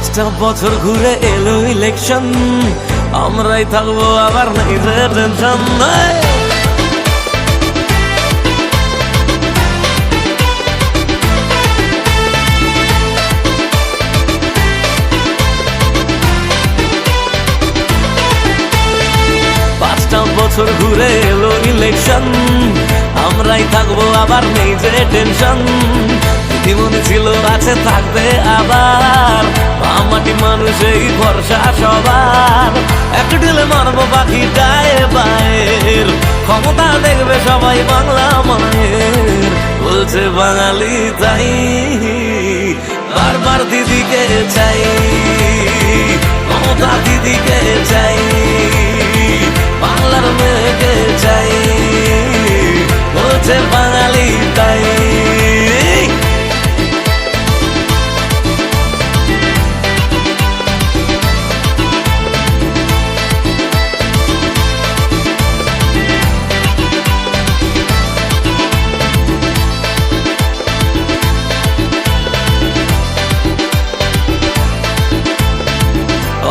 5টা বছর ঘুরে এলো ইলেকশন, আমরাই থাকবো আবার নাই যে টেনশন। 5টা বছর ঘুরে এলো ইলেকশন, আমরাই থাকবো আবার নেই যে টেনশন। মনে ছিল আছে থাকবে আবার, মাটি মানুষই ভরসা সবার। এক ঢিলে মারবো বাকি গায়ে বায়ের, ক্ষমতা দেখবে সবাই বাংলা মায়ের। বলছে বাঙালি তাই বারবার দিদিকে চাই, মমতা দিদিকে চাই, বাংলার মেয়েকে চাই। বলছে বাঙালি তাই।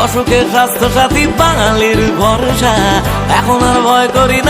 অসুখে স্বাস্থ্য সাথী বাঙালির ভরসা, এখন আর ভয় করি না